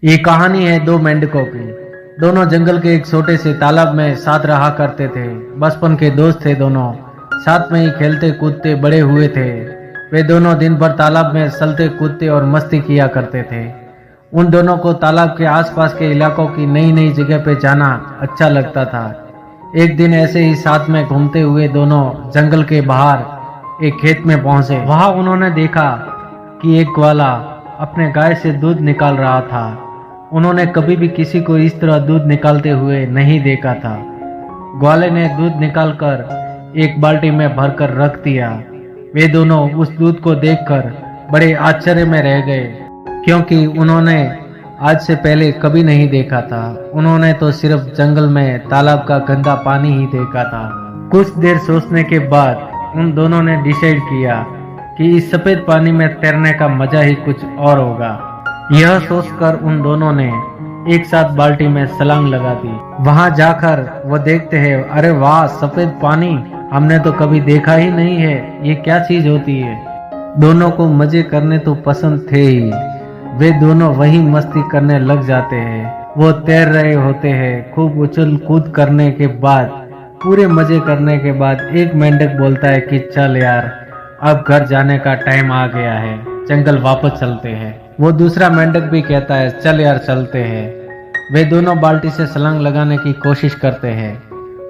ये कहानी है दो मेंढकों की। दोनों जंगल के एक छोटे से तालाब में साथ रहा करते थे। बचपन के दोस्त थे दोनों, साथ में ही खेलते कूदते बड़े हुए थे। वे दोनों दिन भर तालाब में चलते कूदते और मस्ती किया करते थे। उन दोनों को तालाब के आसपास के इलाकों की नई नई जगह पे जाना अच्छा लगता था। एक दिन ऐसे ही साथ में घूमते हुए दोनों जंगल के बाहर एक खेत में पहुंचे। वहां उन्होंने देखा कि एक ग्वाला अपने गाय से दूध निकाल रहा था। उन्होंने कभी भी किसी को इस तरह दूध निकालते हुए नहीं देखा था। ग्वाले ने दूध निकालकर एक बाल्टी में भरकर रख दिया। वे दोनों उस दूध को देखकर बड़े आश्चर्य में रह गए, क्योंकि उन्होंने आज से पहले कभी नहीं देखा था। उन्होंने तो सिर्फ जंगल में तालाब का गंदा पानी ही देखा था। कुछ देर सोचने के बाद उन दोनों ने डिसाइड किया कि इस सफेद पानी में तैरने का मजा ही कुछ और होगा। यह सोचकर उन दोनों ने एक साथ बाल्टी में छलांग लगा दी। वहां जाकर वो देखते हैं, अरे वाह, सफेद पानी हमने तो कभी देखा ही नहीं है, ये क्या चीज होती है। दोनों को मजे करने तो पसंद थे ही। वे दोनों वही मस्ती करने लग जाते हैं। वो तैर रहे होते हैं। खूब उछल कूद करने के बाद, पूरे मजे करने के बाद एक मेंढक बोलता है कि चल यार, अब घर जाने का टाइम आ गया है, जंगल वापस चलते हैं। वो दूसरा मेंढक भी कहता है, चल यार चलते हैं। वे दोनों बाल्टी से छलांग लगाने की कोशिश करते हैं,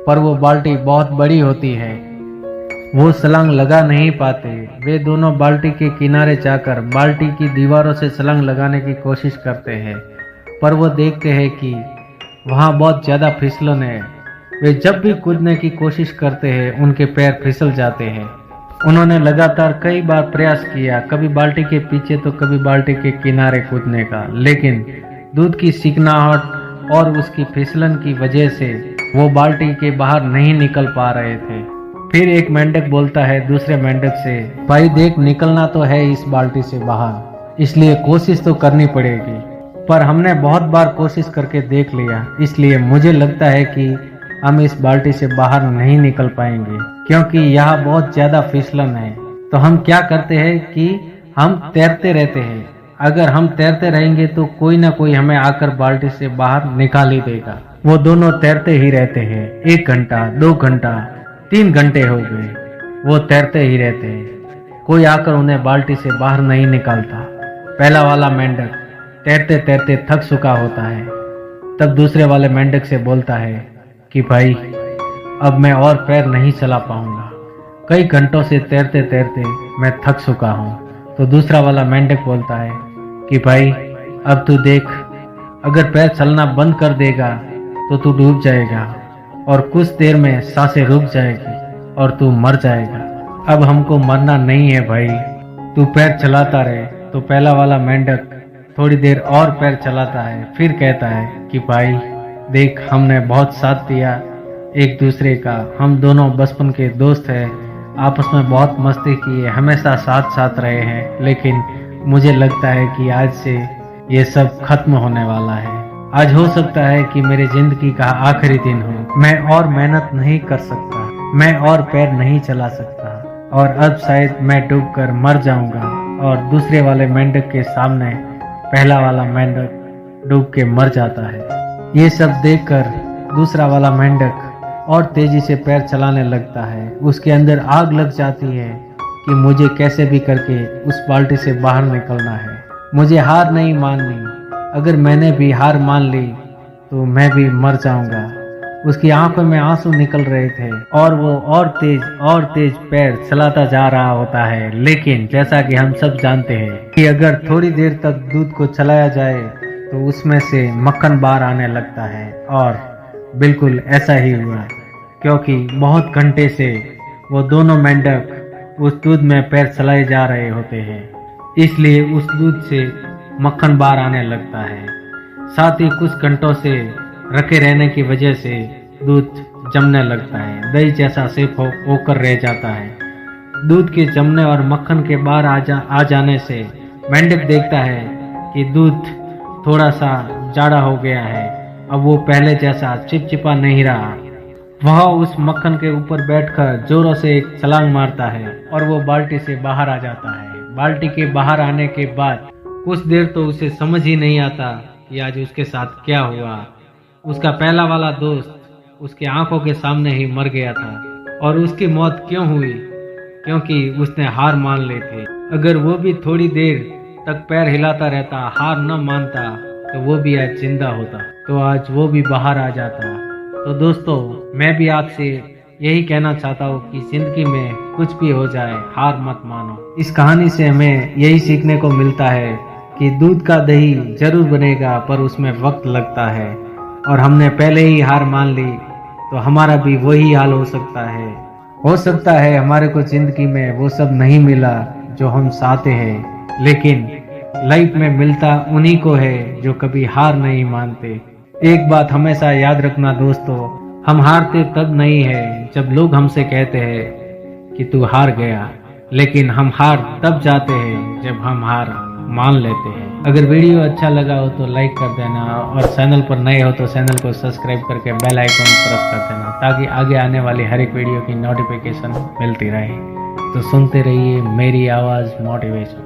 पर वो बाल्टी बहुत बड़ी होती है। वो छलांग लगा नहीं पाते। वे दोनों बाल्टी के किनारे जाकर बाल्टी की दीवारों से छलांग लगाने की कोशिश करते हैं, पर वो देखते हैं कि वहाँ बहुत ज़्यादा फिसलन है। वे जब भी कूदने की कोशिश करते हैं, उनके पैर फिसल जाते हैं। उन्होंने लगातार कई बार प्रयास किया, कभी बाल्टी के पीछे तो कभी बाल्टी के किनारे कूदने का, लेकिन दूध की चिकनाहट और उसकी फिसलन की वजह से वो बाल्टी के बाहर नहीं निकल पा रहे थे। फिर एक मेंढक बोलता है दूसरे मेंढक से, भाई देख, निकलना तो है इस बाल्टी से बाहर, इसलिए कोशिश तो करनी पड़ेगी। पर हमने बहुत बार कोशिश करके देख लिया, इसलिए मुझे लगता है कि हम इस बाल्टी से बाहर नहीं निकल पाएंगे, क्योंकि यहाँ बहुत ज्यादा फिसलन है। तो हम क्या करते हैं कि हम तैरते रहते हैं। अगर हम तैरते रहेंगे तो कोई ना कोई हमें आकर बाल्टी से बाहर निकाल ही देगा। वो दोनों तैरते ही रहते हैं। 1 घंटा, 2 घंटा, 3 घंटे हो गए, वो तैरते ही रहते हैं। कोई आकर उन्हें बाल्टी से बाहर नहीं निकालता। पहला वाला मेंढक तैरते तैरते थक चुका होता है। तब दूसरे वाले मेंढक से बोलता है कि भाई, अब मैं और पैर नहीं चला पाऊंगा, कई घंटों से तैरते तैरते मैं थक चुका हूँ। तो दूसरा वाला मेंढक बोलता है कि भाई, अब तू देख, अगर पैर चलना बंद कर देगा तो तू डूब जाएगा और कुछ देर में सांसें रुक जाएगी और तू मर जाएगा। अब हमको मरना नहीं है भाई, तू पैर चलाता रहे। तो पहला वाला मेंढक थोड़ी देर और पैर चलाता है, फिर कहता है कि भाई देख, हमने बहुत साथ दिया एक दूसरे का, हम दोनों बचपन के दोस्त हैं, आपस में बहुत मस्ती की है, हमेशा साथ साथ रहे हैं, लेकिन मुझे लगता है कि आज से ये सब खत्म होने वाला है। आज हो सकता है कि मेरी जिंदगी का आखिरी दिन हो। मैं और मेहनत नहीं कर सकता, मैं और पैर नहीं चला सकता, और अब शायद मैं डूबकर मर जाऊंगा। और दूसरे वाले मेंढक के सामने पहला वाला मेंढक डूब के मर जाता है। ये सब देखकर दूसरा वाला मेंढक और तेजी से पैर चलाने लगता है। उसके अंदर आग लग जाती है कि मुझे कैसे भी करके उस बाल्टी से बाहर निकलना है, मुझे हार नहीं माननी। अगर मैंने भी हार मान ली तो मैं भी मर जाऊंगा। उसकी आंखों में आंसू निकल रहे थे और वो और तेज पैर चलाता जा रहा होता है। लेकिन जैसा कि हम सब जानते हैं कि अगर थोड़ी देर तक दूध को चलाया जाए तो उसमें से मक्खन बाहर आने लगता है, और बिल्कुल ऐसा ही हुआ, क्योंकि बहुत घंटे से वो दोनों मेंढक उस दूध में पैर चलाए जा रहे होते हैं, इसलिए उस दूध से मक्खन बाहर आने लगता है। साथ ही कुछ घंटों से रखे रहने की वजह से दूध जमने लगता है, दही जैसा सेप होकर रह जाता है। दूध के जमने और मक्खन के बाहर आ जाने से मेंढक देखता है कि दूध थोड़ा सा जाड़ा हो गया है, अब वो पहले जैसा चिपचिपा नहीं रहा। वह उस मक्खन के ऊपर बैठकर जोरों से एक छलांग मारता है और वो बाल्टी से बाहर आ जाता है। बाल्टी के बाहर आने के बाद कुछ देर तो उसे समझ ही नहीं आता कि आज उसके साथ क्या हुआ। उसका पहला वाला दोस्त उसकी आंखों के सामने ही मर गया था। और उसकी मौत क्यों हुई? क्योंकि उसने हार मान ली थी। अगर वो भी थोड़ी देर तक पैर हिलाता रहता, हार न मानता, तो वो भी आज जिंदा होता, तो आज वो भी बाहर आ जाता। तो दोस्तों, मैं भी आपसे यही कहना चाहता हूँ कि जिंदगी में कुछ भी हो जाए, हार मत मानो। इस कहानी से हमें यही सीखने को मिलता है कि दूध का दही जरूर बनेगा, पर उसमें वक्त लगता है। और हमने पहले ही हार मान ली तो हमारा भी वही हाल हो सकता है। हो सकता है हमारे को जिंदगी में वो सब नहीं मिला जो हम चाहते हैं, लेकिन लाइफ में मिलता उन्हीं को है जो कभी हार नहीं मानते। एक बात हमेशा याद रखना दोस्तों, हम हारते तब नहीं है जब लोग हमसे कहते हैं कि तू हार गया, लेकिन हम हार तब जाते हैं जब हम हार मान लेते हैं। अगर वीडियो अच्छा लगा हो तो लाइक कर देना, और चैनल पर नए हो तो चैनल को सब्सक्राइब करके बेल आइकन प्रेस कर देना, ताकि आगे आने वाली हर एक वीडियो की नोटिफिकेशन मिलती रहे। तो सुनते रहिए मेरी आवाज़ मोटिवेशन।